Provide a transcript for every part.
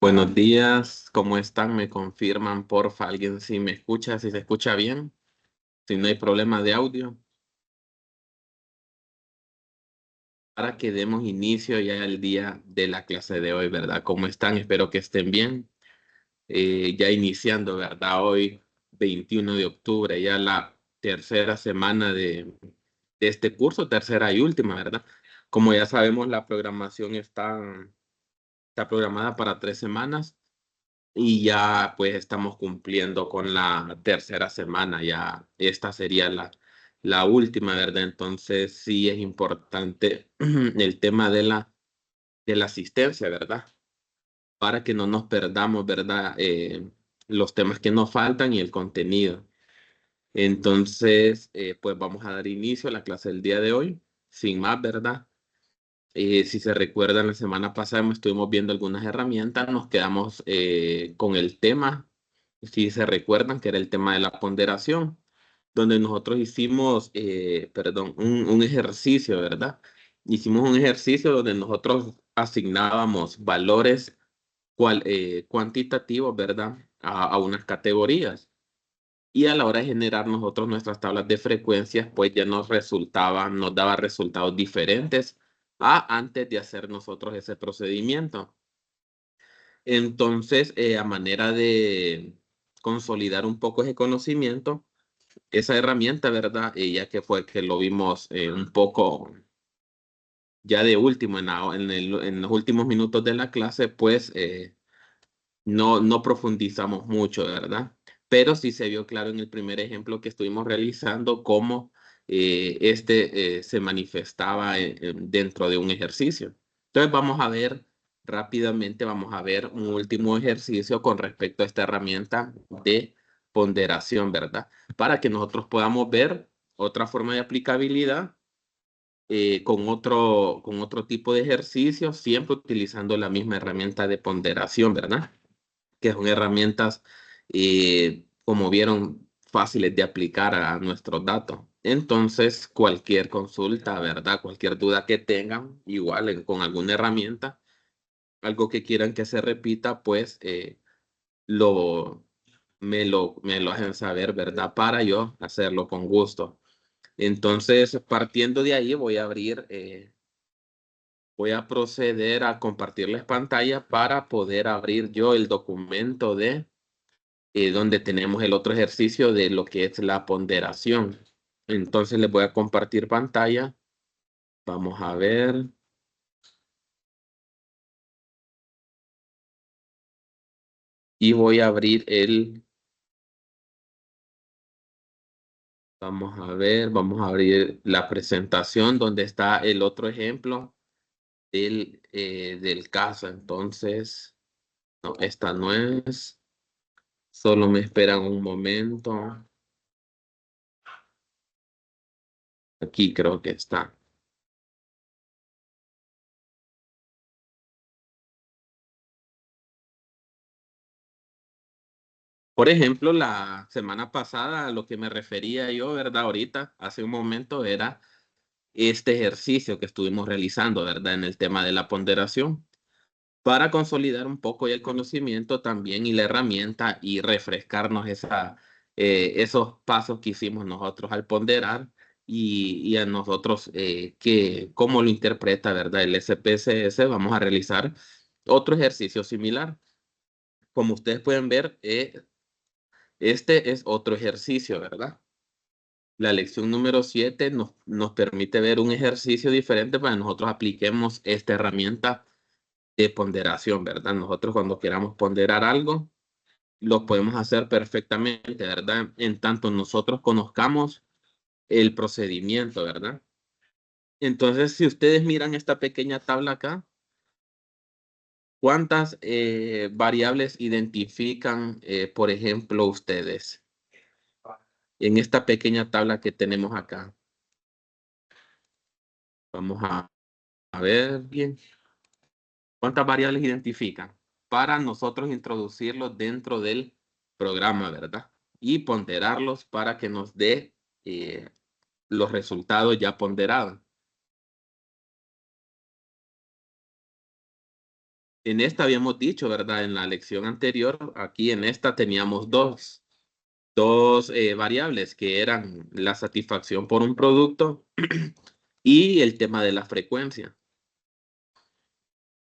Buenos días, ¿cómo están? ¿Me confirman, porfa, alguien si me escucha, si se escucha bien? Si no hay problema de audio, para que demos inicio ya al día de la clase de hoy, ¿verdad? ¿Cómo están? Espero que estén bien. Ya iniciando, ¿verdad? Hoy, 21 de octubre, ya la tercera semana de este curso, tercera y última, ¿verdad? Como ya sabemos, la programación está programada para 3 semanas. Y ya pues estamos cumpliendo con la tercera semana, ya esta sería la última, ¿verdad? Entonces sí es importante el tema de la asistencia, ¿verdad? Para que no nos perdamos, ¿verdad? Los temas que nos faltan y el contenido. Entonces, pues vamos a dar inicio a la clase del día de hoy, sin más, ¿verdad? Si se recuerdan, la semana pasada estuvimos viendo algunas herramientas, nos quedamos con el tema, si se recuerdan, que era el tema de la ponderación, donde nosotros hicimos, perdón, un ejercicio, ¿verdad? Hicimos un ejercicio donde nosotros asignábamos valores cuantitativos, ¿verdad? A unas categorías. Y a la hora de generar nosotros nuestras tablas de frecuencias, pues ya nos daba resultados diferentes a antes de hacer nosotros ese procedimiento. Entonces, a manera de consolidar un poco ese conocimiento, esa herramienta, ¿verdad? Ya que fue que lo vimos un poco ya de último en los últimos minutos de la clase, pues no profundizamos mucho, ¿verdad? Pero sí se vio claro en el primer ejemplo que estuvimos realizando cómo se manifestaba dentro de un ejercicio. Entonces vamos a ver rápidamente, vamos a ver un último ejercicio con respecto a esta herramienta de ponderación, ¿verdad? Para que nosotros podamos ver otra forma de aplicabilidad con otro tipo de ejercicio, siempre utilizando la misma herramienta de ponderación, ¿verdad? Que son herramientas, como vieron, fáciles de aplicar a nuestros datos. Entonces, cualquier consulta, ¿verdad? Cualquier duda que tengan, igual con alguna herramienta, algo que quieran que se repita, pues lo, me lo hacen saber, ¿verdad? Para yo hacerlo con gusto. Entonces, partiendo de ahí, voy a proceder a compartirles pantalla para poder abrir yo el documento donde tenemos el otro ejercicio de lo que es la ponderación. Entonces les voy a compartir pantalla. Vamos a ver. Y voy a abrir vamos a abrir la presentación donde está el otro ejemplo del caso. Entonces, no, esta no es. Solo me esperan un momento. Aquí creo que está. Por ejemplo, la semana pasada, a lo que me refería yo, ¿verdad? Ahorita, hace un momento, era este ejercicio que estuvimos realizando, ¿verdad? En el tema de la ponderación, para consolidar un poco el conocimiento también y la herramienta y refrescarnos esos pasos que hicimos nosotros al ponderar y a nosotros cómo lo interpreta, ¿verdad? El SPSS, vamos a realizar otro ejercicio similar. Como ustedes pueden ver, este es otro ejercicio, ¿verdad? La lección número 7 nos permite ver un ejercicio diferente para que nosotros apliquemos esta herramienta de ponderación, ¿verdad? Nosotros cuando queramos ponderar algo, lo podemos hacer perfectamente, ¿verdad? En tanto nosotros conozcamos el procedimiento, ¿verdad? Entonces, si ustedes miran esta pequeña tabla acá, ¿cuántas variables identifican, por ejemplo, ustedes en esta pequeña tabla que tenemos acá? Vamos a ver bien. ¿Cuántas variables identifican? Para nosotros introducirlos dentro del programa, ¿verdad? Y ponderarlos para que nos dé eh, los resultados ya ponderados. En esta habíamos dicho, ¿verdad? En la lección anterior, aquí en esta teníamos dos variables que eran la satisfacción por un producto y el tema de la frecuencia.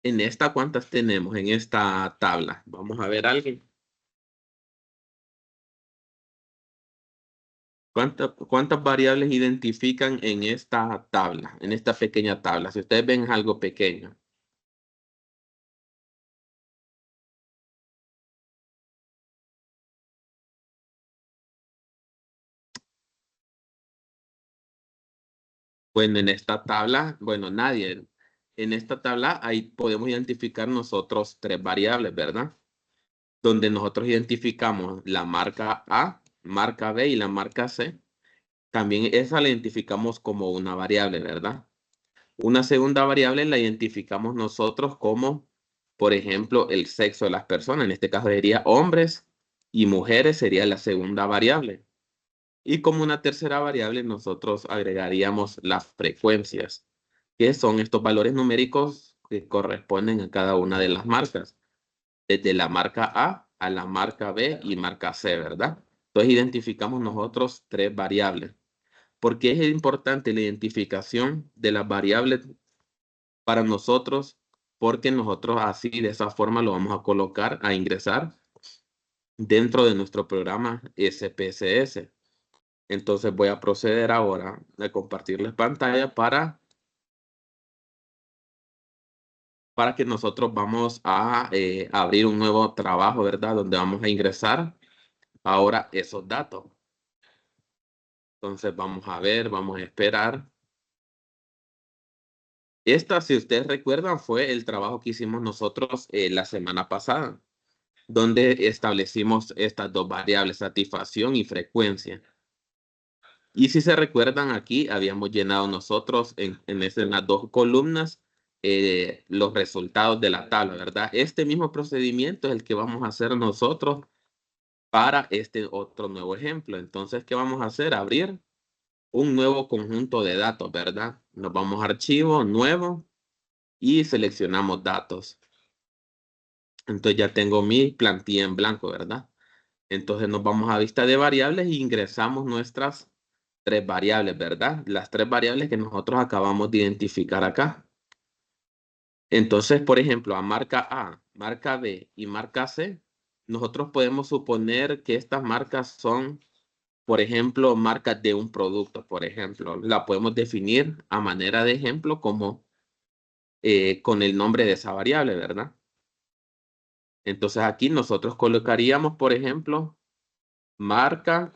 En esta, ¿cuántas tenemos en esta tabla? Vamos a ver alguien. ¿Cuántas variables identifican en esta tabla, en esta pequeña tabla? Si ustedes ven algo pequeño. Bueno, en esta tabla, bueno, nadie. En esta tabla ahí podemos identificar nosotros tres variables, ¿verdad? Donde nosotros identificamos la marca A, marca B y la marca C. También esa la identificamos como una variable, ¿verdad? Una segunda variable la identificamos nosotros como, por ejemplo, el sexo de las personas. En este caso sería hombres y mujeres sería la segunda variable. Y como una tercera variable nosotros agregaríamos las frecuencias, que son estos valores numéricos que corresponden a cada una de las marcas, desde la marca a la marca B y marca C, ¿verdad? Entonces identificamos nosotros tres variables. ¿Por qué es importante la identificación de las variables para nosotros? Porque nosotros así, de esa forma, lo vamos a colocar, a ingresar dentro de nuestro programa SPSS. Entonces voy a proceder ahora a compartirles pantalla para que nosotros vamos a abrir un nuevo trabajo, ¿verdad? Donde vamos a ingresar ahora esos datos. Entonces vamos a ver, vamos a esperar. Esta, si ustedes recuerdan, fue el trabajo que hicimos nosotros la semana pasada, donde establecimos estas dos variables, satisfacción y frecuencia. Y si se recuerdan, aquí habíamos llenado nosotros en las dos columnas los resultados de la tabla, ¿verdad? Este mismo procedimiento es el que vamos a hacer nosotros para este otro nuevo ejemplo. Entonces, ¿qué vamos a hacer? Abrir un nuevo conjunto de datos, ¿verdad? Nos vamos a archivo, nuevo, y seleccionamos datos. Entonces ya tengo mi plantilla en blanco, ¿verdad? Entonces nos vamos a vista de variables e ingresamos nuestras tres variables, ¿verdad? Las tres variables que nosotros acabamos de identificar acá. Entonces, por ejemplo, a marca A, marca B y marca C, nosotros podemos suponer que estas marcas son, por ejemplo, marcas de un producto, por ejemplo. La podemos definir a manera de ejemplo como con el nombre de esa variable, ¿verdad? Entonces aquí nosotros colocaríamos, por ejemplo, marca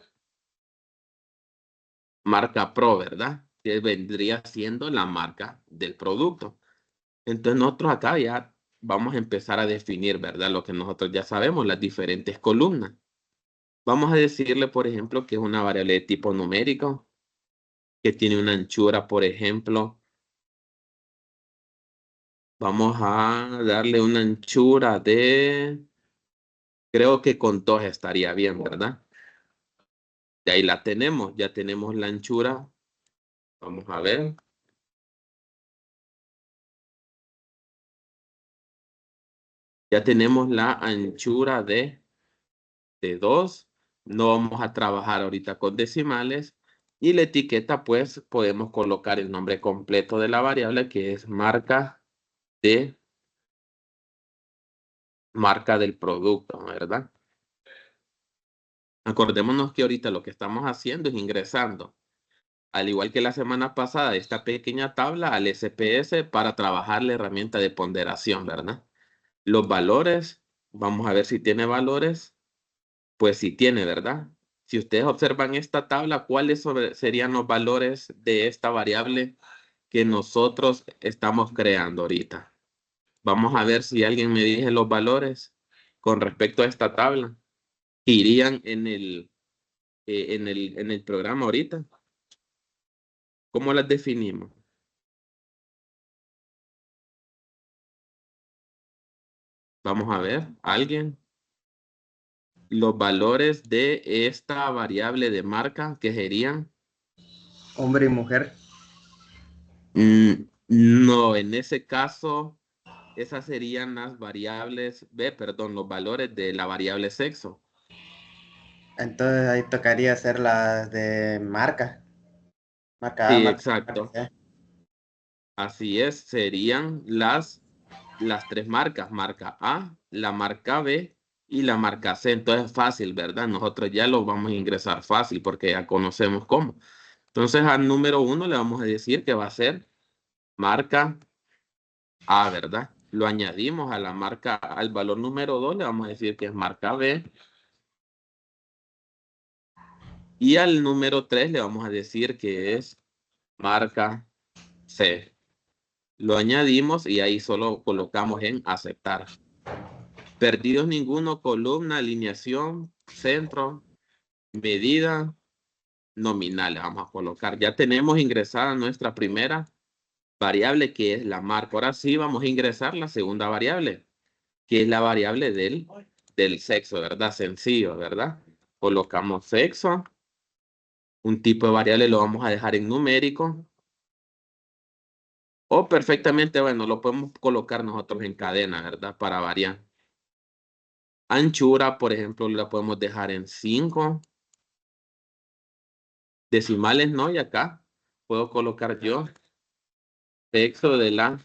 Pro, ¿verdad? Que vendría siendo la marca del producto. Entonces nosotros acá ya vamos a empezar a definir, ¿verdad? Lo que nosotros ya sabemos, las diferentes columnas. Vamos a decirle, por ejemplo, que es una variable de tipo numérico, que tiene una anchura, por ejemplo. Vamos a darle una anchura de, creo que con 2 estaría bien, ¿verdad? Y ahí la tenemos, ya tenemos la anchura. Vamos a ver. Ya tenemos la anchura de 2. No vamos a trabajar ahorita con decimales. Y la etiqueta, pues, podemos colocar el nombre completo de la variable, que es marca del producto, ¿verdad? Acordémonos que ahorita lo que estamos haciendo es ingresando, al igual que la semana pasada, esta pequeña tabla al SPS para trabajar la herramienta de ponderación, ¿verdad? Los valores, vamos a ver si tiene valores. Pues sí tiene, ¿verdad? Si ustedes observan esta tabla, ¿cuáles serían los valores de esta variable que nosotros estamos creando ahorita? Vamos a ver si alguien me dice los valores con respecto a esta tabla que irían en el programa ahorita. ¿Cómo las definimos? Vamos a ver, ¿alguien? Los valores de esta variable de marca que serían. Hombre y mujer. No, en ese caso. Esas serían las variables, perdón, los valores de la variable sexo. Entonces ahí tocaría hacer las de marca. Marca A, Sí, marca B, marca exacto. C. Así es, serían las tres marcas, marca A, la marca B y la marca C. Entonces es fácil, ¿verdad? Nosotros ya lo vamos a ingresar fácil porque ya conocemos cómo. Entonces al número 1 le vamos a decir que va a ser marca A, ¿verdad? Lo añadimos a la marca, al valor número 2 le vamos a decir que es marca B. Y al número 3 le vamos a decir que es marca C. Lo añadimos y ahí solo colocamos en aceptar. Perdidos ninguno, columna, alineación, centro, medida, nominal. Vamos a colocar. Ya tenemos ingresada nuestra primera variable que es la marca. Ahora sí vamos a ingresar la segunda variable, que es la variable del sexo, ¿verdad? Sencillo, ¿verdad? Colocamos sexo. Un tipo de variable lo vamos a dejar en numérico. O perfectamente, bueno, lo podemos colocar nosotros en cadena, ¿verdad? Para variar. Anchura, por ejemplo, la podemos dejar en 5. Decimales no, y acá puedo colocar yo sexo de la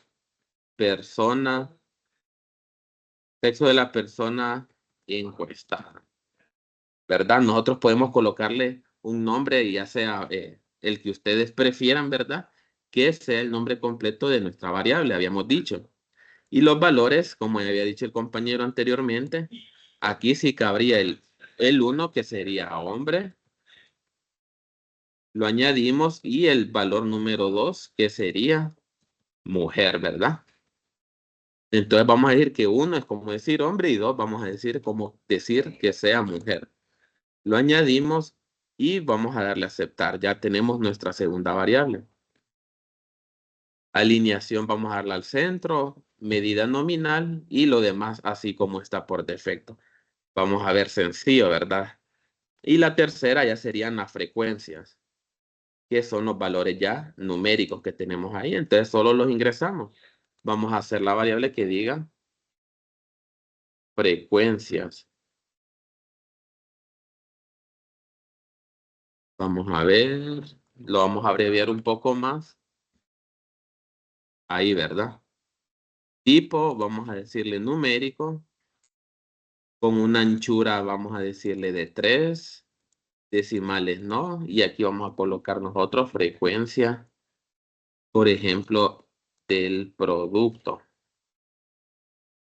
persona, sexo de la persona encuestada, ¿verdad? Nosotros podemos colocarle un nombre, ya sea el que ustedes prefieran, ¿verdad? Que sea el nombre completo de nuestra variable, habíamos dicho. Y los valores, como ya había dicho el compañero anteriormente, aquí sí cabría el 1, que sería hombre. Lo añadimos y el valor número 2, que sería mujer, ¿verdad? Entonces vamos a decir que 1 es como decir hombre y 2 vamos a decir como decir que sea mujer. Lo añadimos y vamos a darle a aceptar. Ya tenemos nuestra segunda variable. Alineación vamos a darle al centro, medida nominal y lo demás así como está por defecto. Vamos a ver sencillo, ¿verdad? Y la tercera ya serían las frecuencias, que son los valores ya numéricos que tenemos ahí. Entonces solo los ingresamos. Vamos a hacer la variable que diga frecuencias. Vamos a ver, lo vamos a abreviar un poco más. Ahí, ¿verdad? Tipo, vamos a decirle numérico. Con una anchura, vamos a decirle de 3. Decimales, ¿no? Y aquí vamos a colocar nosotros frecuencia, por ejemplo, del producto.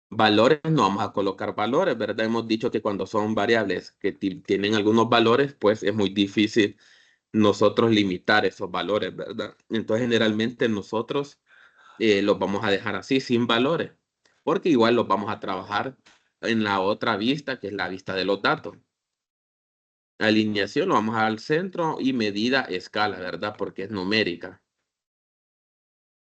Valores, no vamos a colocar valores, ¿verdad? Hemos dicho que cuando son variables que tienen algunos valores, pues es muy difícil nosotros limitar esos valores, ¿verdad? Entonces, generalmente nosotros los vamos a dejar así, sin valores, porque igual los vamos a trabajar en la otra vista, que es la vista de los datos. Alineación lo vamos a dar al centro y medida escala, ¿verdad? Porque es numérica.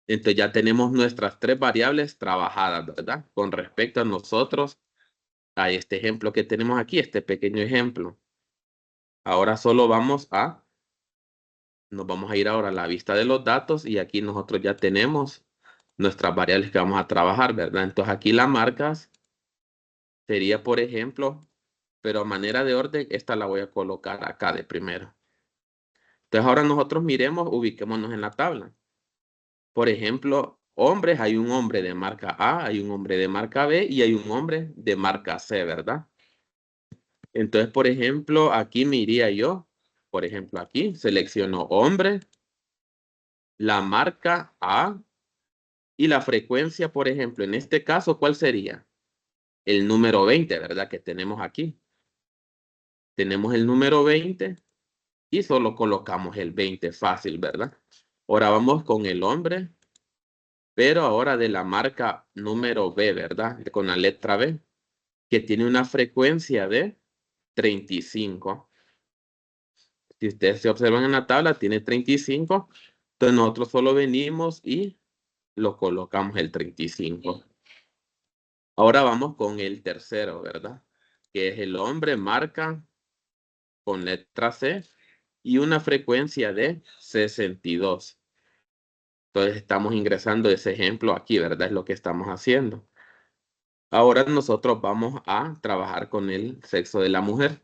Entonces ya tenemos nuestras tres variables trabajadas, ¿verdad? Con respecto a nosotros, a este ejemplo que tenemos aquí, este pequeño ejemplo. Ahora solo nos vamos a ir ahora a la vista de los datos y aquí nosotros ya tenemos nuestras variables que vamos a trabajar, ¿verdad? Entonces aquí las marcas sería, por ejemplo, pero a manera de orden, esta la voy a colocar acá de primero. Entonces ahora nosotros miremos, ubiquémonos en la tabla. Por ejemplo, hombres, hay un hombre de marca A, hay un hombre de marca B y hay un hombre de marca C, ¿verdad? Entonces, por ejemplo, aquí me iría yo, por ejemplo, aquí selecciono hombre, la marca A y la frecuencia, por ejemplo, en este caso, ¿cuál sería? El número 20, ¿verdad? Que tenemos aquí. Tenemos el número 20 y solo colocamos el 20 fácil, ¿verdad? Ahora vamos con el hombre, pero ahora de la marca número B, ¿verdad? Con la letra B, que tiene una frecuencia de 35. Si ustedes se observan en la tabla, tiene 35. Entonces nosotros solo venimos y lo colocamos el 35. Ahora vamos con el tercero, ¿verdad? Que es el hombre marca con letra C y una frecuencia de 62. Entonces estamos ingresando ese ejemplo aquí, ¿verdad? Es lo que estamos haciendo. Ahora nosotros vamos a trabajar con el sexo de la mujer.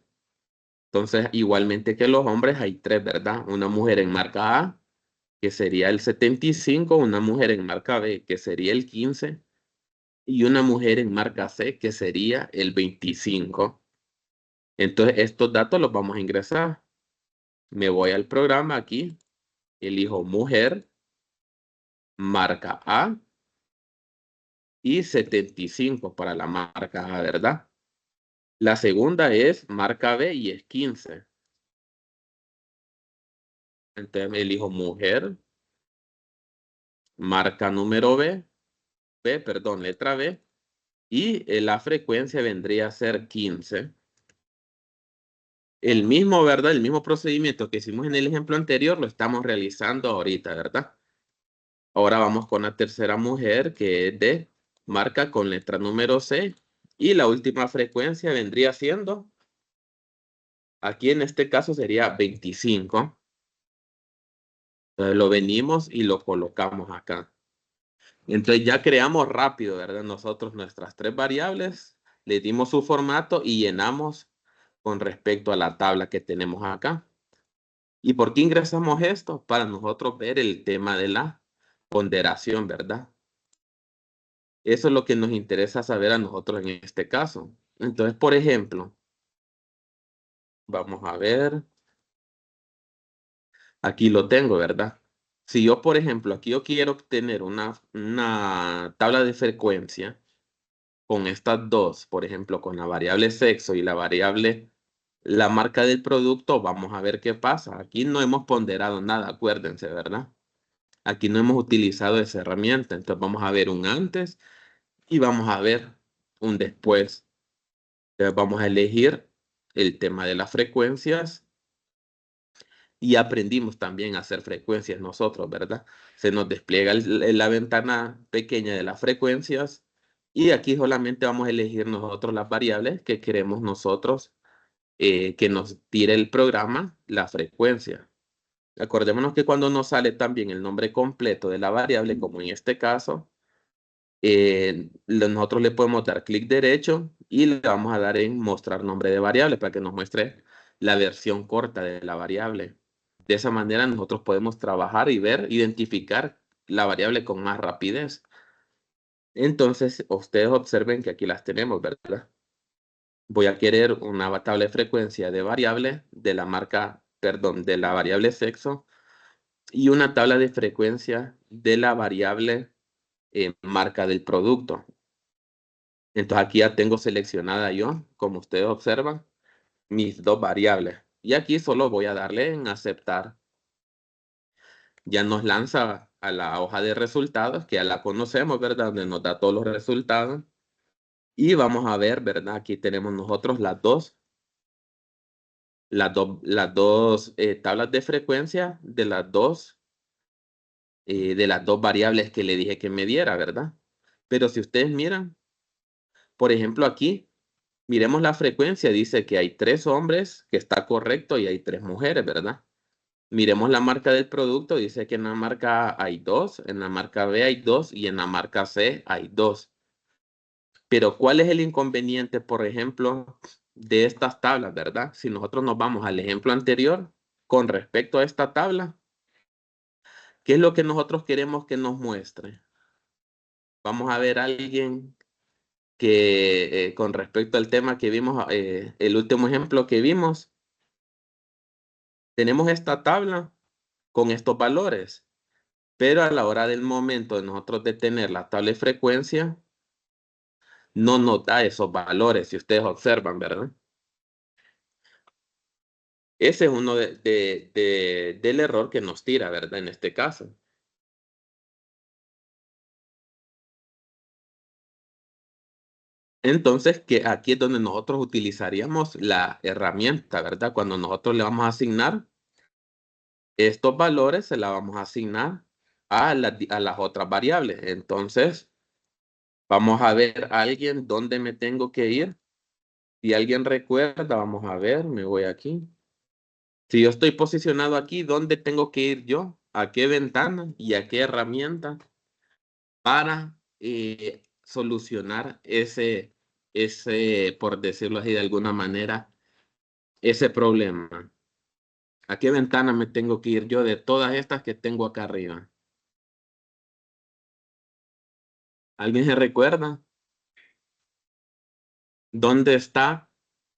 Entonces, igualmente que los hombres, hay tres, ¿verdad? Una mujer en marca A, que sería el 75, una mujer en marca B, que sería el 15, y una mujer en marca C, que sería el 25. Entonces, estos datos los vamos a ingresar. Me voy al programa aquí, elijo mujer, marca A y 75 para la marca A, ¿verdad? La segunda es marca B y es 15. Entonces me elijo mujer, marca número perdón, letra B, y la frecuencia vendría a ser 15. El mismo, ¿verdad? El mismo procedimiento que hicimos en el ejemplo anterior lo estamos realizando ahorita, ¿verdad? Ahora vamos con la tercera mujer, que es de marca con letra número C, y la última frecuencia vendría siendo, aquí en este caso sería 25. Entonces lo venimos y lo colocamos acá. Entonces ya creamos rápido, ¿verdad? Nosotros nuestras tres variables, le dimos su formato y llenamos con respecto a la tabla que tenemos acá. ¿Y por qué ingresamos esto? Para nosotros ver el tema de la ponderación, ¿verdad? Eso es lo que nos interesa saber a nosotros en este caso. Entonces, por ejemplo, vamos a ver. Aquí lo tengo, ¿verdad? Si yo, por ejemplo, aquí yo quiero obtener una tabla de frecuencia con estas dos, por ejemplo, con la variable sexo y la marca del producto, vamos a ver qué pasa. Aquí no hemos ponderado nada, acuérdense, ¿verdad? Aquí no hemos utilizado esa herramienta. Entonces vamos a ver un antes y vamos a ver un después. Entonces vamos a elegir el tema de las frecuencias y aprendimos también a hacer frecuencias nosotros, ¿verdad? Se nos despliega la ventana pequeña de las frecuencias y aquí solamente vamos a elegir nosotros las variables que queremos nosotros que nos tire el programa la frecuencia. Acordémonos que cuando nos sale también el nombre completo de la variable, como en este caso, nosotros le podemos dar clic derecho y le vamos a dar en mostrar nombre de variable para que nos muestre la versión corta de la variable. De esa manera nosotros podemos trabajar y ver, identificar la variable con más rapidez. Entonces, ustedes observen que aquí las tenemos, ¿verdad? Voy a querer una tabla de frecuencia de variable de la marca, perdón, de la variable sexo y una tabla de frecuencia de la variable marca del producto. Entonces aquí ya tengo seleccionada yo, como ustedes observan, mis dos variables. Y aquí solo voy a darle en aceptar. Ya nos lanza a la hoja de resultados, que ya la conocemos, ¿verdad? Donde nos da todos los resultados. Y vamos a ver, ¿verdad? Aquí tenemos nosotros las dos tablas de frecuencia de las dos variables que le dije que me diera, ¿verdad? Pero si ustedes miran, por ejemplo, aquí, miremos la frecuencia, dice que hay 3 hombres, que está correcto, y hay 3 mujeres, ¿verdad? Miremos la marca del producto, dice que en la marca A hay 2, en la marca B hay 2 y en la marca C hay 2. Pero ¿cuál es el inconveniente, por ejemplo, de estas tablas, verdad? Si nosotros nos vamos al ejemplo anterior, con respecto a esta tabla, ¿qué es lo que nosotros queremos que nos muestre? Vamos a ver a alguien que con respecto al tema que vimos, el último ejemplo que vimos, tenemos esta tabla con estos valores, pero a la hora del momento de nosotros detener la tabla de frecuencia, no nos da esos valores, si ustedes observan, ¿verdad? Ese es uno del error que nos tira, ¿verdad? En este caso. Entonces, que aquí es donde nosotros utilizaríamos la herramienta, ¿verdad? Cuando nosotros le vamos a asignar estos valores, se la vamos a asignar a las otras variables. Entonces, vamos a ver a alguien dónde me tengo que ir. Si alguien recuerda, vamos a ver, me voy aquí. Si yo estoy posicionado aquí, ¿dónde tengo que ir yo? a qué ventana y a qué herramienta para solucionar por decirlo así de alguna manera, ese problema. ¿A qué ventana me tengo que ir yo de todas estas que tengo acá arriba? ¿Alguien se recuerda? ¿Dónde está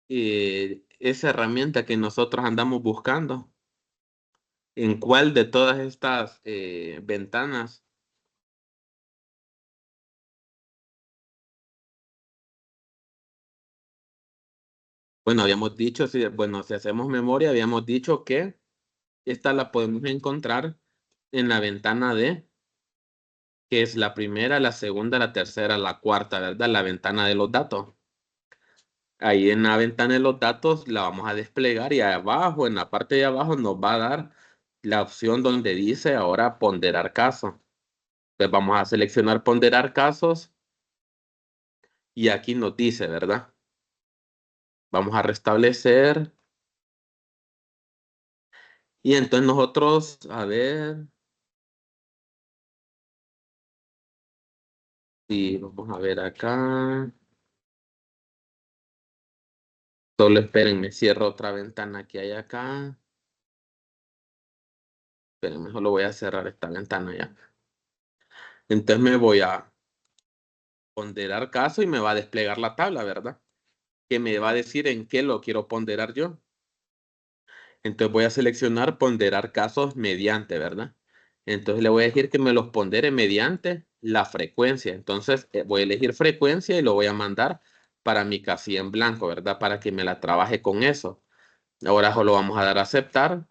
esa herramienta que nosotros andamos buscando? ¿En cuál de todas estas ventanas? Bueno, habíamos dicho, bueno, si hacemos memoria, habíamos dicho que esta la podemos encontrar en la ventana D, que es la primera, la segunda, la tercera, la cuarta, ¿verdad? La ventana de los datos. Ahí en la ventana de los datos la vamos a desplegar y abajo, en la parte de abajo, nos va a dar la opción donde dice ahora ponderar casos. Entonces vamos a seleccionar ponderar casos y aquí nos dice, ¿verdad? Vamos a restablecer y entonces nosotros, a ver, y vamos a ver acá. Solo espérenme, cierro otra ventana que hay acá. Espérenme, solo voy a cerrar esta ventana ya. Entonces me voy a ponderar caso y me va a desplegar la tabla, ¿verdad? Que me va a decir en qué lo quiero ponderar yo. Entonces voy a seleccionar ponderar casos mediante, ¿verdad? Entonces le voy a decir que me los pondere mediante la frecuencia. Entonces voy a elegir frecuencia y lo voy a mandar para mi casilla en blanco, ¿verdad? Para que me la trabaje con eso. Ahora solo vamos a dar a aceptar.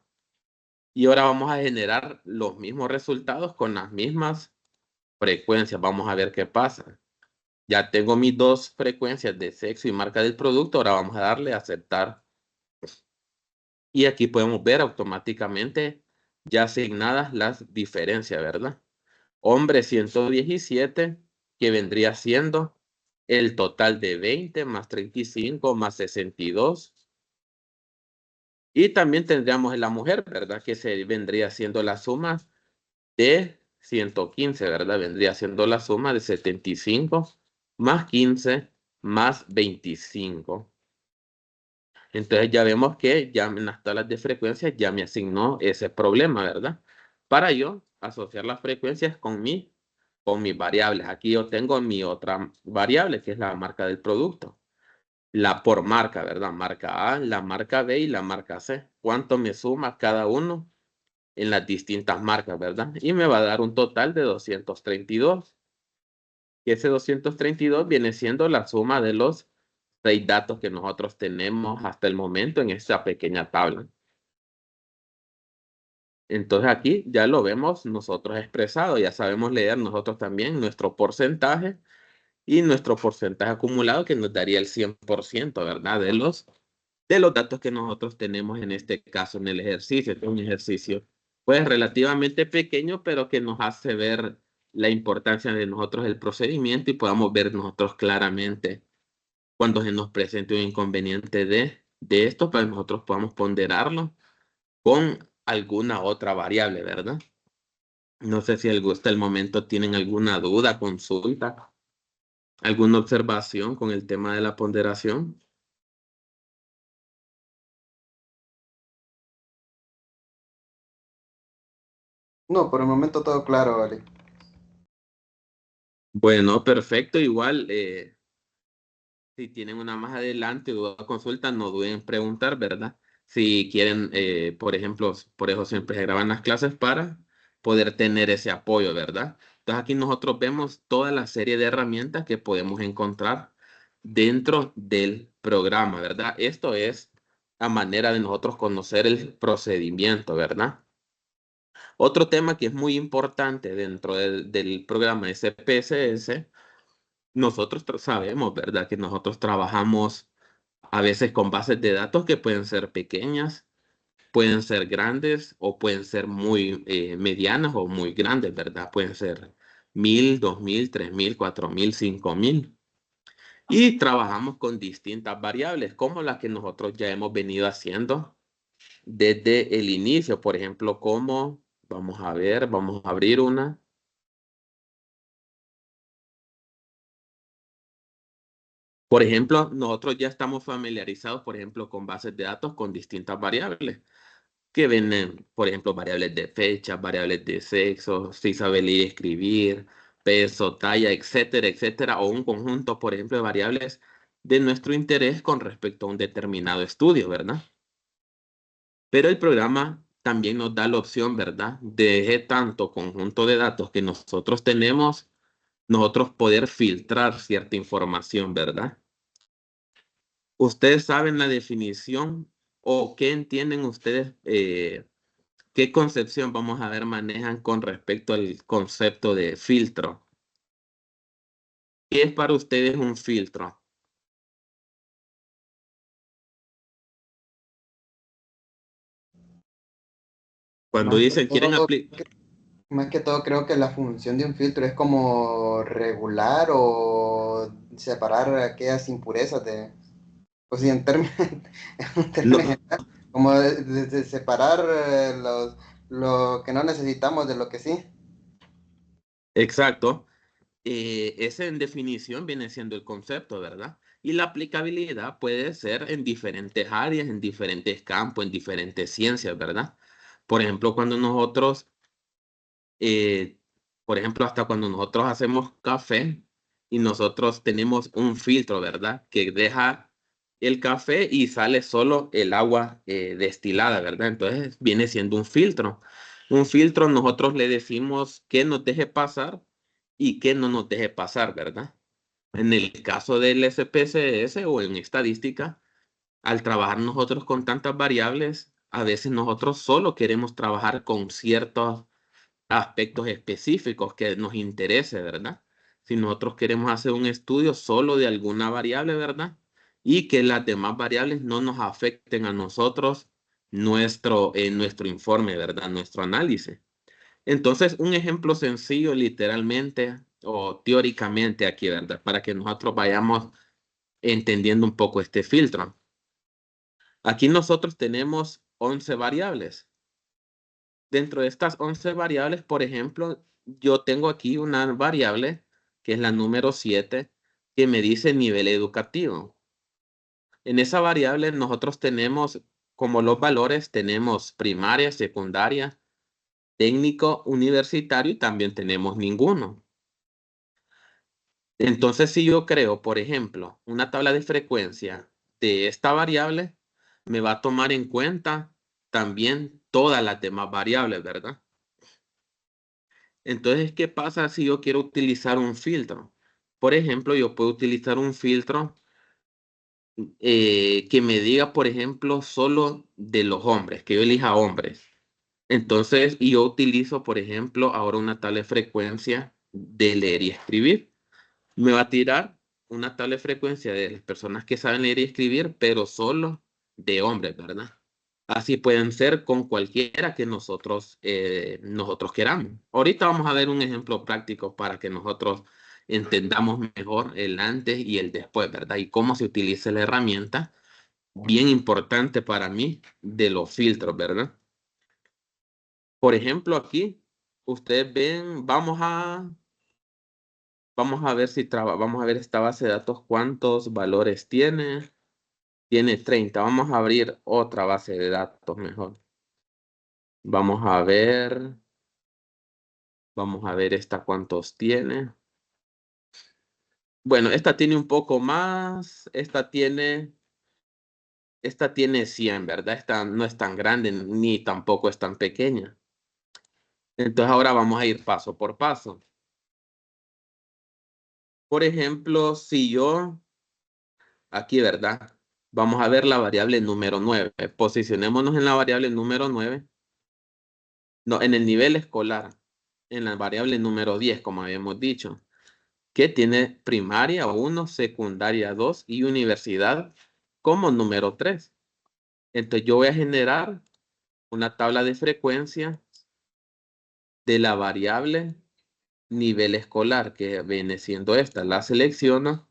Y ahora vamos a generar los mismos resultados con las mismas frecuencias. Vamos a ver qué pasa. Ya tengo mis dos frecuencias de sexo y marca del producto. Ahora vamos a darle a aceptar. Y aquí podemos ver automáticamente ya asignadas las diferencias, ¿verdad? Hombre 117, que vendría siendo el total de 20 más 35 más 62. Y también tendríamos en la mujer, ¿verdad? Que se vendría siendo la suma de 115, ¿verdad? Vendría siendo la suma de 75 más 15 más 25. Entonces ya vemos que ya en las tablas de frecuencias ya me asignó ese problema, ¿verdad? Para yo asociar las frecuencias con mis variables. Aquí yo tengo mi otra variable, que es la marca del producto. La por marca, ¿verdad? Marca A, la marca B y la marca C. ¿Cuánto me suma cada uno en las distintas marcas, ¿verdad? Y me va a dar un total de 232. Y ese 232 viene siendo la suma de los 6 datos que nosotros tenemos hasta el momento en esta pequeña tabla. Entonces aquí ya lo vemos nosotros expresado, ya sabemos leer nosotros también nuestro porcentaje y nuestro porcentaje acumulado que nos daría el 100%, ¿verdad? De los datos que nosotros tenemos en este caso en el ejercicio. Es un ejercicio pues relativamente pequeño, pero que nos hace ver la importancia de nosotros el procedimiento y podamos ver nosotros claramente cuando se nos presente un inconveniente de esto, para que nosotros podamos ponderarlo con alguna otra variable, ¿verdad? No sé si hasta el momento tienen alguna duda, consulta, alguna observación con el tema de la ponderación. No, por el momento todo claro, vale. Bueno, perfecto. Igual, si tienen una más adelante duda o consulta, no duden en preguntar, ¿verdad? Si quieren, por ejemplo, por eso siempre se graban las clases para poder tener ese apoyo, ¿verdad? Entonces aquí nosotros vemos toda la serie de herramientas que podemos encontrar dentro del programa, ¿verdad? Esto es a manera de nosotros conocer el procedimiento, ¿verdad? Otro tema que es muy importante dentro del programa SPSS, nosotros sabemos, ¿verdad? Que nosotros trabajamos a veces con bases de datos que pueden ser pequeñas, pueden ser grandes o pueden ser muy medianas o muy grandes, ¿verdad? Pueden ser 1000, 2000, 3000, 4000, 5000. Y trabajamos con distintas variables, como las que nosotros ya hemos venido haciendo desde el inicio, por ejemplo, como Vamos a ver, vamos a abrir una. Por ejemplo, nosotros ya estamos familiarizados, por ejemplo, con bases de datos con distintas variables, que vienen, por ejemplo, variables de fecha, variables de sexo, si sabe leer y escribir, peso, talla, etcétera, etcétera, o un conjunto, por ejemplo, de variables de nuestro interés con respecto a un determinado estudio, ¿verdad? Pero el programa también nos da la opción, ¿verdad? De tanto conjunto de datos que nosotros tenemos, nosotros poder filtrar cierta información, ¿verdad? ¿Ustedes saben la definición o qué entienden ustedes, qué concepción, vamos a ver, manejan con respecto al concepto de filtro? ¿Qué es para ustedes un filtro? Cuando Más que dicen quieren todo, aplicar, más que todo creo que la función de un filtro es como regular o separar aquellas impurezas de, pues sí, en términos, en términos no, generales, como de separar lo que no necesitamos de lo que sí. exacto. Ese en definición viene siendo el concepto, ¿verdad? Y la aplicabilidad puede ser en diferentes áreas, en diferentes campos, en diferentes ciencias, ¿verdad? Por ejemplo, cuando nosotros, eh, por ejemplo, hasta cuando nosotros hacemos café y nosotros tenemos un filtro, ¿verdad? Que deja el café y sale solo el agua destilada, ¿verdad? Entonces viene siendo un filtro. Un filtro nosotros le decimos que nos deje pasar y que no nos deje pasar, ¿verdad? En el caso del SPSS o en estadística, al trabajar nosotros con tantas variables, a veces nosotros solo queremos trabajar con ciertos aspectos específicos que nos interese, ¿verdad? Si nosotros queremos hacer un estudio solo de alguna variable, ¿verdad? Y que las demás variables no nos afecten a nosotros nuestro informe, ¿verdad? Nuestro análisis. Entonces, un ejemplo sencillo, literalmente o teóricamente aquí, ¿verdad? Para que nosotros vayamos entendiendo un poco este filtro. Aquí nosotros tenemos 11 variables. Dentro de estas 11 variables, por ejemplo, yo tengo aquí una variable que es la número 7 que me dice nivel educativo. En esa variable nosotros tenemos como los valores, tenemos primaria, secundaria, técnico, universitario y también tenemos ninguno. Entonces, si yo creo, por ejemplo, una tabla de frecuencia de esta variable, me va a tomar en cuenta también todas las demás variables, ¿verdad? Entonces, ¿qué pasa si yo quiero utilizar un filtro? Por ejemplo, yo puedo utilizar un filtro que me diga, por ejemplo, solo de los hombres, que yo elija hombres. Entonces, y yo utilizo, por ejemplo, ahora una tabla de frecuencia de leer y escribir. Me va a tirar una tabla de frecuencia de las personas que saben leer y escribir, pero solo de hombres, ¿verdad? Así pueden ser con cualquiera que nosotros queramos. Ahorita vamos a ver un ejemplo práctico para que nosotros entendamos mejor el antes y el después, ¿verdad? Y cómo se utiliza la herramienta, bien importante para mí, de los filtros, ¿verdad? Por ejemplo, aquí, ustedes ven, vamos a ver vamos a ver esta base de datos, cuántos valores tiene. Tiene 30. Vamos a abrir otra base de datos mejor. Vamos a ver. Vamos a ver esta cuántos tiene. Bueno, esta tiene un poco más. Esta tiene 100, ¿verdad? Esta no es tan grande ni tampoco es tan pequeña. Entonces ahora vamos a ir paso por paso. Por ejemplo, si yo, aquí, ¿verdad? Vamos a ver la variable número 9. Posicionémonos en la variable número 9. No, en el nivel escolar. En la variable número 10, como habíamos dicho, que tiene primaria 1, secundaria 2 y universidad como número 3. Entonces yo voy a generar una tabla de frecuencia de la variable nivel escolar, que viene siendo esta. La selecciono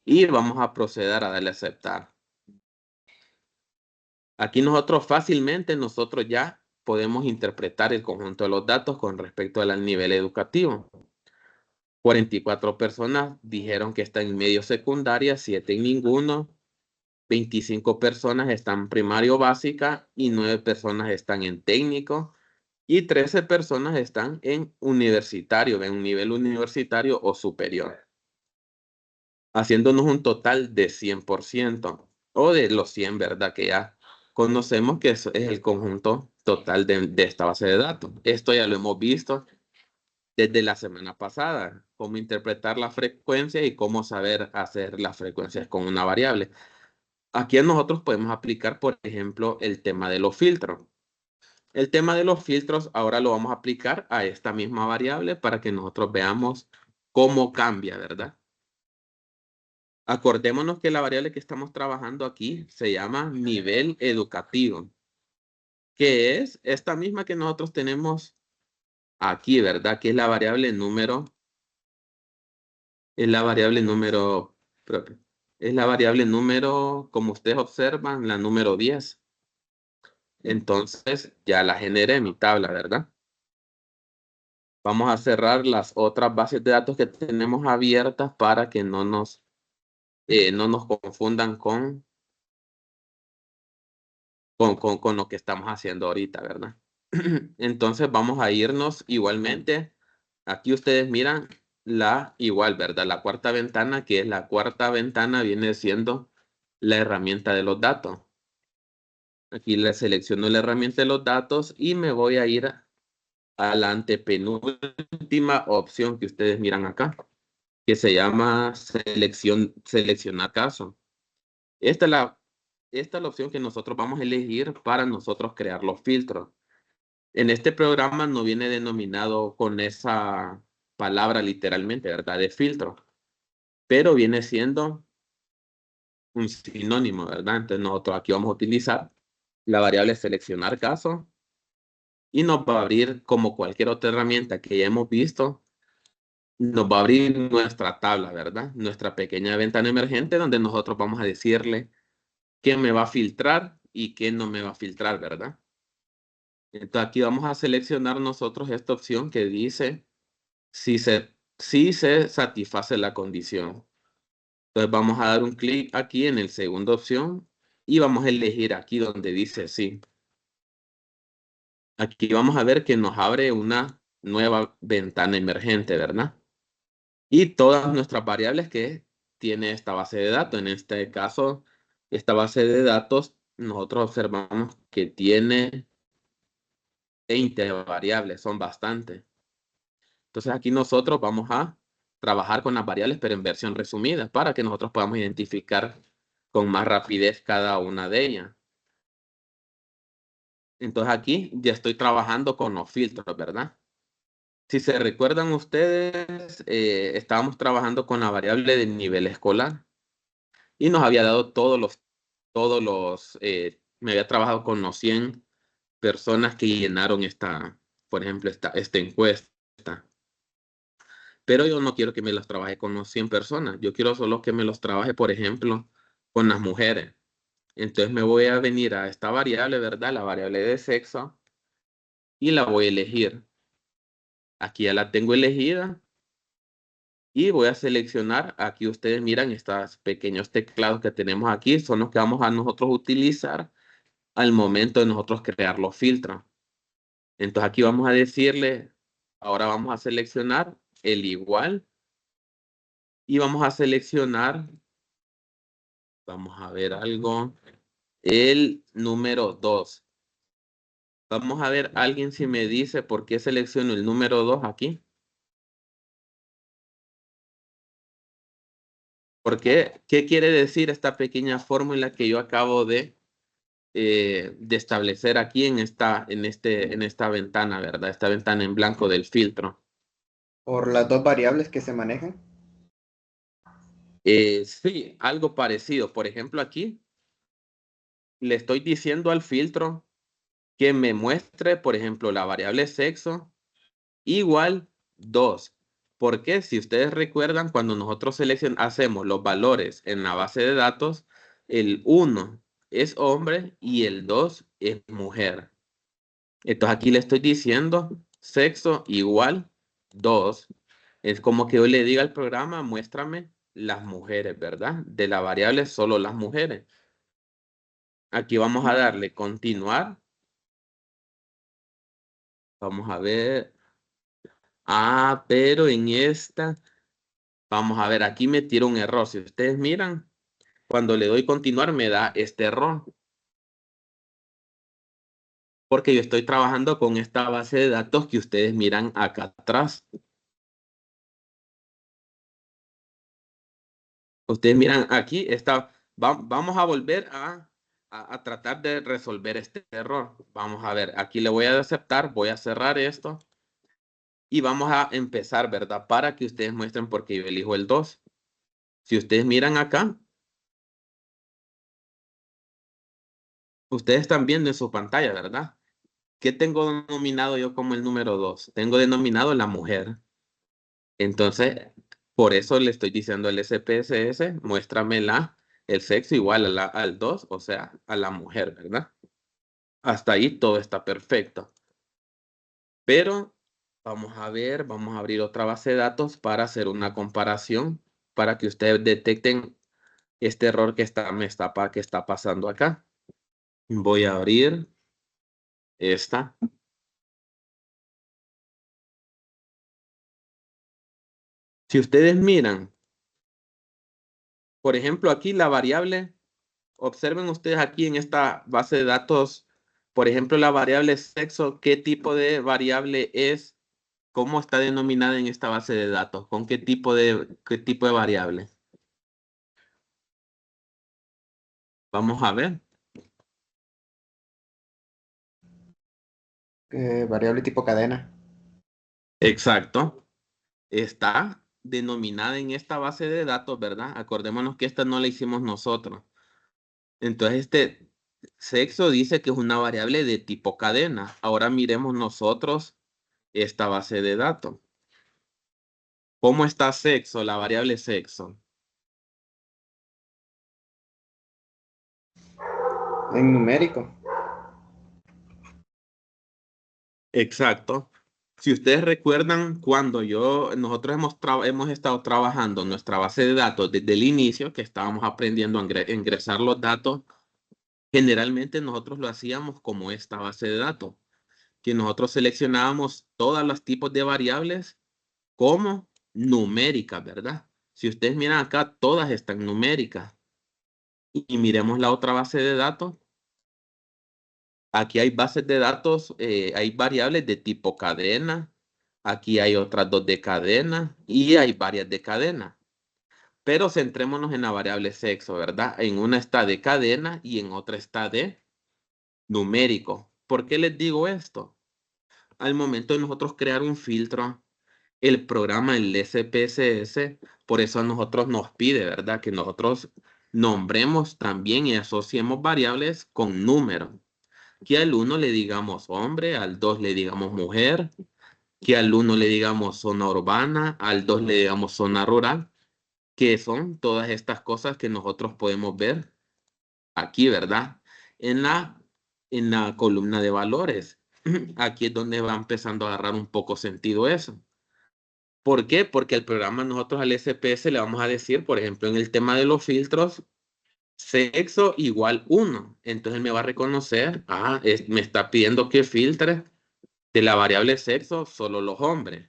y vamos a proceder a darle a aceptar. Aquí nosotros fácilmente, nosotros ya podemos interpretar el conjunto de los datos con respecto al nivel educativo. 44 personas dijeron que están en medio secundaria, 7 en ninguno, 25 personas están en primario básica y 9 personas están en técnico y 13 personas están en universitario, en un nivel universitario o superior, haciéndonos un total de 100% o de los 100, ¿verdad? Que ya conocemos que eso es el conjunto total de esta base de datos. Esto ya lo hemos visto desde la semana pasada, cómo interpretar la frecuencia y cómo saber hacer las frecuencias con una variable. Aquí nosotros podemos aplicar, por ejemplo, el tema de los filtros. El tema de los filtros ahora lo vamos a aplicar a esta misma variable para que nosotros veamos cómo cambia, ¿verdad? Acordémonos que la variable que estamos trabajando aquí se llama nivel educativo, que es esta misma que nosotros tenemos aquí, ¿verdad? Que es la variable número. Es la variable número propia. Es la variable número, como ustedes observan, la número 10. Entonces, ya la generé en mi tabla, ¿verdad? Vamos a cerrar las otras bases de datos que tenemos abiertas para que no nos confundan con lo que estamos haciendo ahorita, ¿verdad? Entonces, vamos a irnos igualmente. Aquí ustedes miran igual, ¿verdad? La cuarta ventana, que es la cuarta ventana, viene siendo la herramienta de los datos. Aquí le selecciono la herramienta de los datos y me voy a ir a la antepenúltima opción que ustedes miran acá, que se llama seleccionar caso. Esta es la opción que nosotros vamos a elegir para nosotros crear los filtros. En este programa no viene denominado con esa palabra literalmente, ¿verdad? De filtro, pero viene siendo un sinónimo, ¿verdad? Entonces nosotros aquí vamos a utilizar la variable seleccionar caso y nos va a abrir, como cualquier otra herramienta que ya hemos visto, nos va a abrir nuestra tabla, ¿verdad? Nuestra pequeña ventana emergente donde nosotros vamos a decirle qué me va a filtrar y qué no me va a filtrar, ¿verdad? Entonces aquí vamos a seleccionar nosotros esta opción que dice si se satisface la condición. Entonces vamos a dar un clic aquí en la segunda opción y vamos a elegir aquí donde dice sí. Aquí vamos a ver que nos abre una nueva ventana emergente, ¿verdad? Y todas nuestras variables que tiene esta base de datos. En este caso, esta base de datos, nosotros observamos que tiene 20 variables, son bastantes. Entonces aquí nosotros vamos a trabajar con las variables, pero en versión resumida, para que nosotros podamos identificar con más rapidez cada una de ellas. Entonces aquí ya estoy trabajando con los filtros, ¿verdad? Si se recuerdan ustedes, estábamos trabajando con la variable del nivel escolar y nos había dado me había trabajado con los 100 personas que llenaron por ejemplo, esta encuesta. Pero yo no quiero que me los trabaje con los 100 personas. Yo quiero solo que me los trabaje, por ejemplo, con las mujeres. Entonces me voy a venir a esta variable, ¿verdad? La variable de sexo. Y la voy a elegir. Aquí ya la tengo elegida. Y voy a seleccionar. Aquí ustedes miran estos pequeños teclados que tenemos aquí. Son los que vamos a nosotros utilizar al momento de nosotros crear los filtros. Entonces aquí vamos a decirle, ahora vamos a seleccionar el igual. Y vamos a seleccionar, vamos a ver algo, el número 2. Vamos a ver, alguien si me dice por qué selecciono el número 2 aquí. ¿Por qué? ¿Qué quiere decir esta pequeña fórmula que yo acabo de establecer aquí en esta ventana, ¿verdad? Esta ventana en blanco del filtro. Por las dos variables que se manejan. Sí, algo parecido. Por ejemplo, aquí le estoy diciendo al filtro que me muestre, por ejemplo, la variable sexo igual 2. Porque si ustedes recuerdan, cuando nosotros hacemos los valores en la base de datos, el 1 es hombre y el 2 es mujer. Entonces aquí le estoy diciendo sexo igual 2. Es como que yo le diga al programa, muéstrame las mujeres, ¿verdad? De la variable solo las mujeres. Aquí vamos a darle continuar. Vamos a ver. Ah, pero en esta, vamos a ver, aquí me tira un error. Si ustedes miran, cuando le doy continuar me da este error. Porque yo estoy trabajando con esta base de datos que ustedes miran acá atrás. Ustedes miran aquí, vamos a volver a tratar de resolver este error. Vamos a ver, aquí le voy a aceptar, voy a cerrar esto y vamos a empezar, ¿verdad? Para que ustedes muestren por qué yo elijo el 2. Si ustedes miran acá, ustedes están viendo en su pantalla, ¿verdad? ¿Qué tengo denominado yo como el número 2? Tengo denominado la mujer. Entonces, por eso le estoy diciendo al SPSS, muéstrame el sexo igual al 2, o sea, a la mujer, ¿verdad? Hasta ahí todo está perfecto. Pero vamos a ver, vamos a abrir otra base de datos para hacer una comparación, para que ustedes detecten este error que está pasando acá. Voy a abrir esta. Si ustedes miran, por ejemplo, aquí la variable, observen ustedes aquí en esta base de datos, por ejemplo, la variable sexo, ¿qué tipo de variable es? ¿Cómo está denominada en esta base de datos? ¿Con qué tipo de variable? Vamos a ver. Variable tipo cadena. Exacto. Está denominada en esta base de datos, ¿verdad? Acordémonos que esta no la hicimos nosotros. Entonces, este sexo dice que es una variable de tipo cadena. Ahora miremos nosotros esta base de datos. ¿Cómo está sexo, la variable sexo? En numérico. Exacto. Si ustedes recuerdan, cuando nosotros hemos estado trabajando nuestra base de datos desde el inicio, que estábamos aprendiendo a ingresar los datos, generalmente nosotros lo hacíamos como esta base de datos, que nosotros seleccionábamos todos los tipos de variables como numéricas, ¿verdad? Si ustedes miran acá, todas están numéricas. Y miremos la otra base de datos. Aquí hay bases de datos, hay variables de tipo cadena. Aquí hay otras dos de cadena y hay varias de cadena. Pero centrémonos en la variable sexo, ¿verdad? En una está de cadena y en otra está de numérico. ¿Por qué les digo esto? Al momento de nosotros crear un filtro, el programa, el SPSS, por eso a nosotros nos pide, ¿verdad? Que nosotros nombremos también y asociemos variables con números. Que al uno le digamos hombre, al 2 le digamos mujer, que al uno le digamos zona urbana, al 2 le digamos zona rural, que son todas estas cosas que nosotros podemos ver aquí, ¿verdad? En en la columna de valores. Aquí es donde va empezando a agarrar un poco sentido eso. ¿Por qué? Porque el programa nosotros al SPS le vamos a decir, por ejemplo, en el tema de los filtros, sexo igual 1. Entonces me va a reconocer, me está pidiendo que filtre de la variable sexo solo los hombres.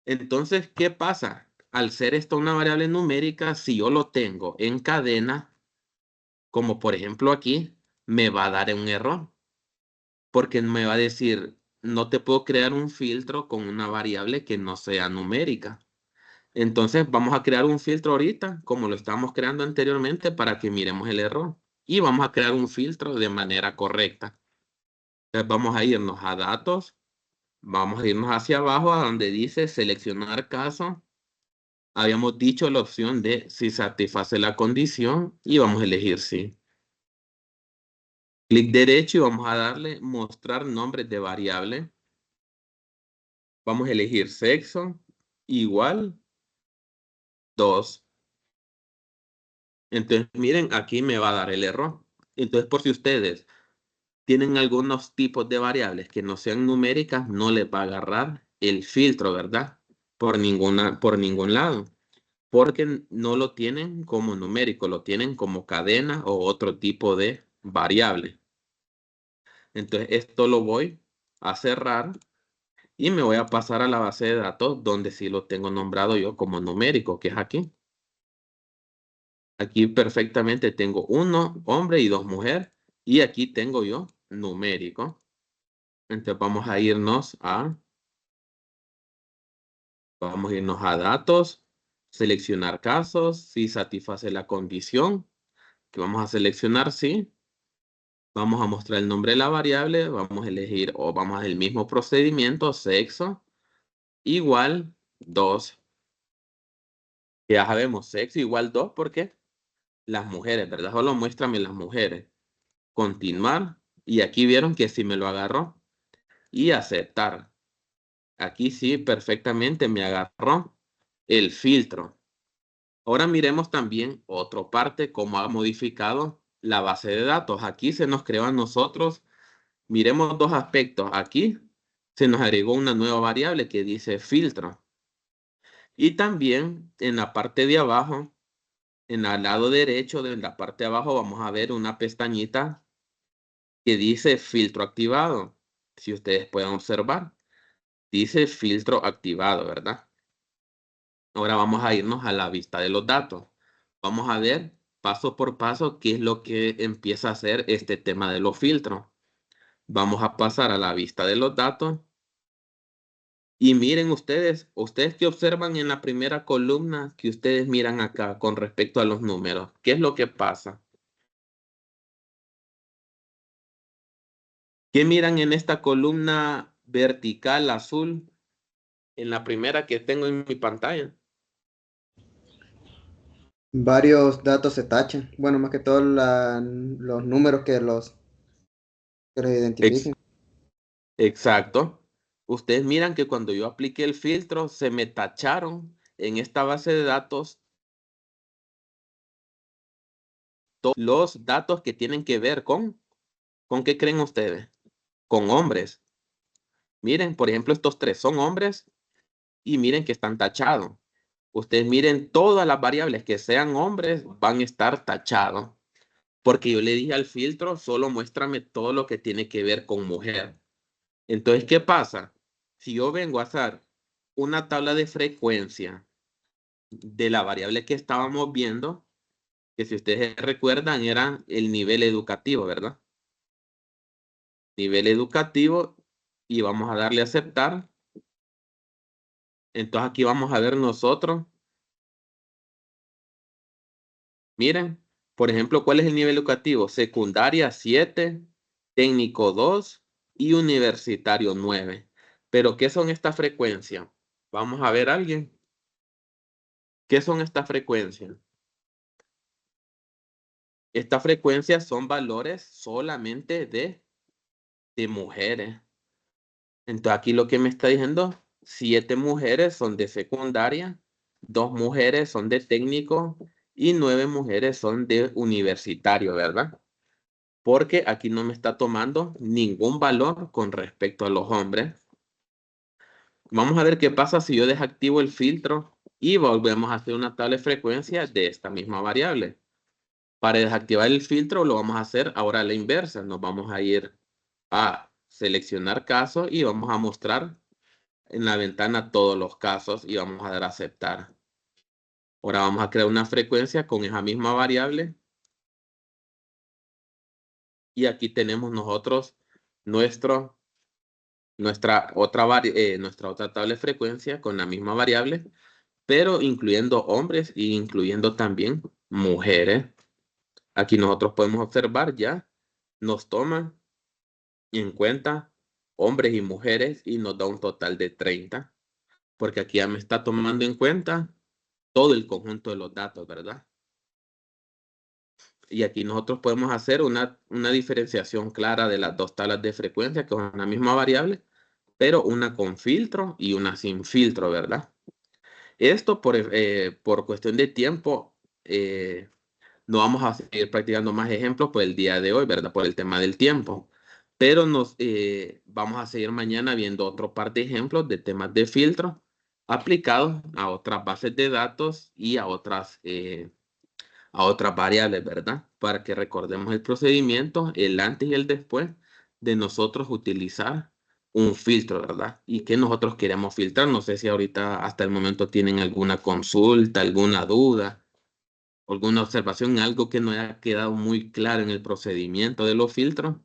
Entonces, ¿qué pasa? Al ser esto una variable numérica, si yo lo tengo en cadena, como por ejemplo aquí, me va a dar un error, porque me va a decir, no te puedo crear un filtro con una variable que no sea numérica. Entonces vamos a crear un filtro ahorita, como lo estábamos creando anteriormente, para que miremos el error. Y vamos a crear un filtro de manera correcta. Entonces vamos a irnos a datos, vamos a irnos hacia abajo a donde dice seleccionar caso. Habíamos dicho la opción de si satisface la condición y vamos a elegir sí. Clic derecho y vamos a darle mostrar nombres de variable. Vamos a elegir sexo igual 2. Entonces, miren, aquí me va a dar el error. Entonces, por si ustedes tienen algunos tipos de variables que no sean numéricas, no les va a agarrar el filtro, ¿verdad? Por ningún lado, porque no lo tienen como numérico, lo tienen como cadena o otro tipo de variable. Entonces, esto lo voy a cerrar y me voy a pasar a la base de datos donde sí lo tengo nombrado yo como numérico, que es aquí. Aquí perfectamente tengo 1 hombre y 2 mujeres. Y aquí tengo yo numérico. Entonces vamos a irnos a datos, seleccionar casos, si satisface la condición, que vamos a seleccionar sí. Vamos a mostrar el nombre de la variable, vamos a elegir o vamos a hacer el mismo procedimiento, sexo, igual 2. Ya sabemos, sexo igual 2 porque las mujeres, ¿verdad? Solo muéstrame las mujeres. Continuar. Y aquí vieron que sí me lo agarró. Y aceptar. Aquí sí perfectamente me agarró el filtro. Ahora miremos también otra parte, cómo ha modificado la base de datos. Aquí se nos creó a nosotros. Miremos dos aspectos. Aquí se nos agregó una nueva variable que dice filtro. Y también en la parte de abajo, en el lado derecho de la parte de abajo, vamos a ver una pestañita que dice filtro activado. Si ustedes pueden observar, dice filtro activado, ¿verdad? Ahora vamos a irnos a la vista de los datos. Vamos a ver paso por paso qué es lo que empieza a hacer este tema de los filtros. Vamos a pasar a la vista de los datos. Y miren ustedes que observan en la primera columna que ustedes miran acá con respecto a los números. ¿Qué es lo que pasa? ¿Qué miran en esta columna vertical azul? En la primera que tengo en mi pantalla. Varios datos se tachan. Bueno, más que todo los números que los Ex- identifiquen. exacto. Ustedes miran que cuando yo apliqué el filtro se me tacharon en esta base de datos todos los datos que tienen que ver ¿con qué creen ustedes? Con hombres. Miren, por ejemplo, estos 3 son hombres y miren que están tachados. Ustedes miren todas las variables que sean hombres van a estar tachados. Porque yo le dije al filtro, solo muéstrame todo lo que tiene que ver con mujer. Entonces, ¿qué pasa? Si yo vengo a hacer una tabla de frecuencia de la variable que estábamos viendo, que si ustedes recuerdan era el nivel educativo, ¿verdad? Nivel educativo y vamos a darle a aceptar. Entonces aquí vamos a ver nosotros, miren, por ejemplo, ¿cuál es el nivel educativo? Secundaria 7, técnico 2 y universitario 9. Pero ¿qué son estas frecuencias? Vamos a ver a alguien. ¿Qué son estas frecuencias? Estas frecuencias son valores solamente de mujeres. Entonces aquí lo que me está diciendo, 7 mujeres son de secundaria, 2 mujeres son de técnico y 9 mujeres son de universitario, ¿verdad? Porque aquí no me está tomando ningún valor con respecto a los hombres. Vamos a ver qué pasa si yo desactivo el filtro y volvemos a hacer una tabla de frecuencia de esta misma variable. Para desactivar el filtro lo vamos a hacer ahora a la inversa. Nos vamos a ir a seleccionar casos y vamos a mostrar en la ventana todos los casos y vamos a dar a aceptar. Ahora vamos a crear una frecuencia con esa misma variable. Y aquí tenemos nosotros nuestro, nuestra otra tabla de frecuencia con la misma variable, pero incluyendo hombres y incluyendo también mujeres. Aquí nosotros podemos observar ya, nos toma en cuenta hombres y mujeres y nos da un total de 30, porque aquí ya me está tomando en cuenta todo el conjunto de los datos, ¿verdad? Y aquí nosotros podemos hacer una diferenciación clara de las dos tablas de frecuencia, que son la misma variable, pero una con filtro y una sin filtro, ¿verdad? Esto por cuestión de tiempo, no vamos a seguir practicando más ejemplos por el día de hoy, ¿verdad? Por el tema del tiempo. pero vamos a seguir mañana viendo otro par de ejemplos de temas de filtro aplicados a otras bases de datos y a otras variables, ¿verdad? Para que recordemos el procedimiento, el antes y el después de nosotros utilizar un filtro, ¿verdad? Y que nosotros queremos filtrar. No sé si ahorita hasta el momento tienen alguna consulta, alguna duda, alguna observación, algo que no haya quedado muy claro en el procedimiento de los filtros.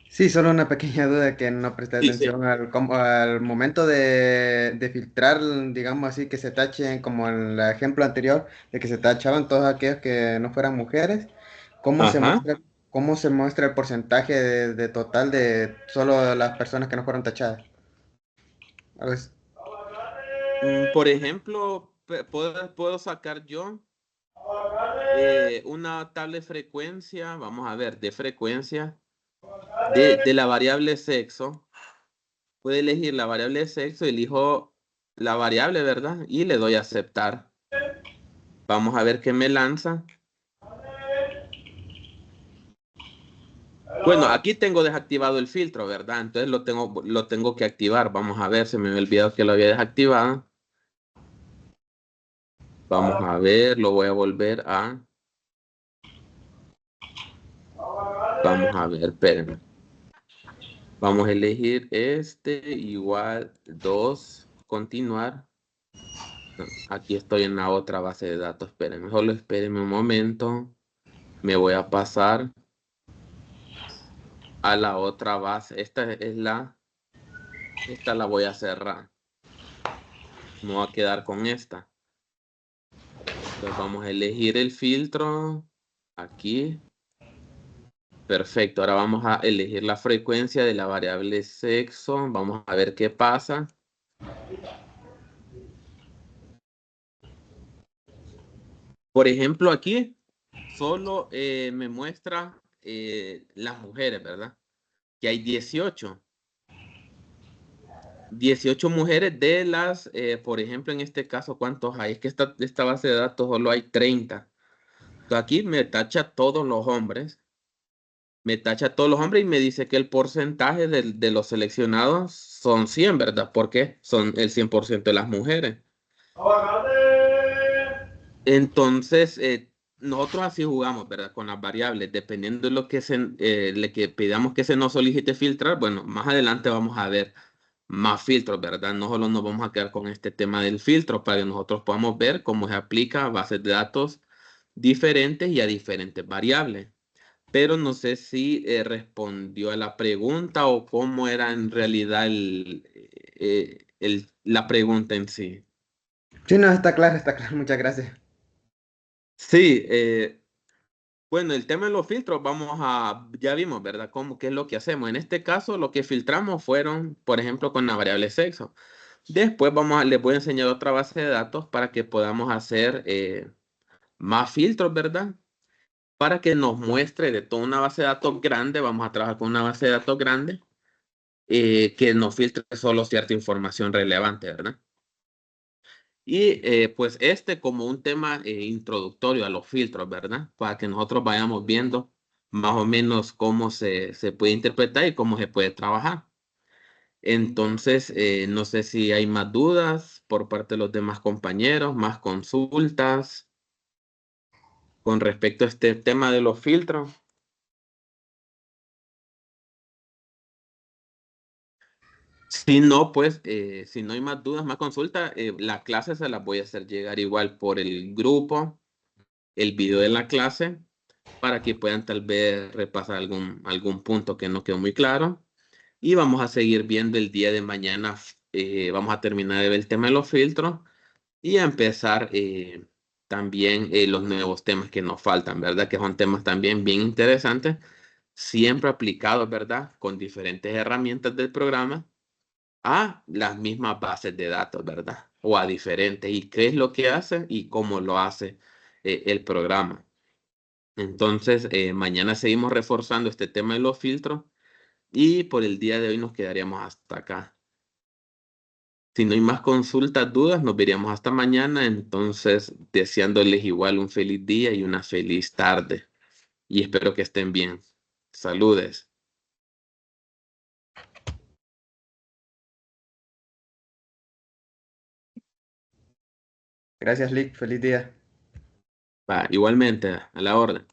Sí, solo una pequeña duda que no presté Sí, sí. atención al momento de filtrar, digamos así, que se tachen, como el ejemplo anterior, de que se tachaban todos aquellos que no fueran mujeres. ¿Cómo se Ajá. muestra, cómo se muestra el porcentaje de total de solo las personas que no fueron tachadas? Algo así. Por ejemplo, puedo sacar yo una tabla de frecuencia, vamos a ver, de frecuencia de la variable sexo. Puedo elegir la variable de sexo, elijo la variable, ¿verdad? Y le doy a aceptar. Vamos a ver qué me lanza. Bueno, aquí tengo desactivado el filtro, ¿verdad? Entonces lo tengo que activar. Vamos a ver, se me había olvidado que lo había desactivado. Vamos a ver, lo voy a volver a... Vamos a ver, espérenme. Vamos a elegir este igual 2, continuar. No, aquí estoy en la otra base de datos. Espérenme, solo espérenme un momento. Me voy a pasar a la otra base. Esta la voy a cerrar. Me voy a quedar con esta. Entonces vamos a elegir el filtro aquí. Perfecto. Ahora vamos a elegir la frecuencia de la variable sexo. Vamos a ver qué pasa. Por ejemplo, aquí solo me muestra las mujeres, ¿verdad? Que hay 18 mujeres de las, por ejemplo, en este caso, ¿cuántos hay? Es que esta base de datos solo hay 30. Entonces aquí me tacha todos los hombres. Me tacha todos los hombres y me dice que el porcentaje de los seleccionados son 100, ¿verdad? Porque son el 100% de las mujeres. Entonces, nosotros así jugamos, ¿verdad? Con las variables, dependiendo de lo que le que pidamos que se nos solicite filtrar. Bueno, más adelante vamos a ver más filtros, ¿verdad? No solo nos vamos a quedar con este tema del filtro para que nosotros podamos ver cómo se aplica a bases de datos diferentes y a diferentes variables. Pero no sé si respondió a la pregunta o cómo era en realidad la pregunta en sí. Sí, no, está claro, muchas gracias. Sí, bueno, el tema de los filtros, ya vimos, ¿verdad? ¿Qué es lo que hacemos? En este caso, lo que filtramos fueron, por ejemplo, con la variable sexo. Después les voy a enseñar otra base de datos para que podamos hacer más filtros, ¿verdad? Para que nos muestre de toda una base de datos grande, vamos a trabajar con una base de datos grande que nos filtre solo cierta información relevante, ¿verdad? Y pues como un tema introductorio a los filtros, ¿verdad? Para que nosotros vayamos viendo más o menos cómo se puede interpretar y cómo se puede trabajar. Entonces, no sé si hay más dudas por parte de los demás compañeros, más consultas con respecto a este tema de los filtros. Si no, pues, si no hay más dudas, más consultas, la clase se las voy a hacer llegar igual por el grupo, el video de la clase, para que puedan tal vez repasar algún punto que no quedó muy claro. Y vamos a seguir viendo el día de mañana, vamos a terminar de ver el tema de los filtros y a empezar también los nuevos temas que nos faltan, ¿verdad? Que son temas también bien interesantes, siempre aplicados, ¿verdad? Con diferentes herramientas del programa a las mismas bases de datos, ¿verdad? O a diferentes. ¿Y qué es lo que hace y cómo lo hace el programa? Entonces, mañana seguimos reforzando este tema de los filtros y por el día de hoy nos quedaríamos hasta acá. Si no hay más consultas, dudas, nos veríamos hasta mañana. Entonces, deseándoles igual un feliz día y una feliz tarde. y espero que estén bien. Saludes. Gracias, Lick. Feliz día. Va, igualmente, a la orden.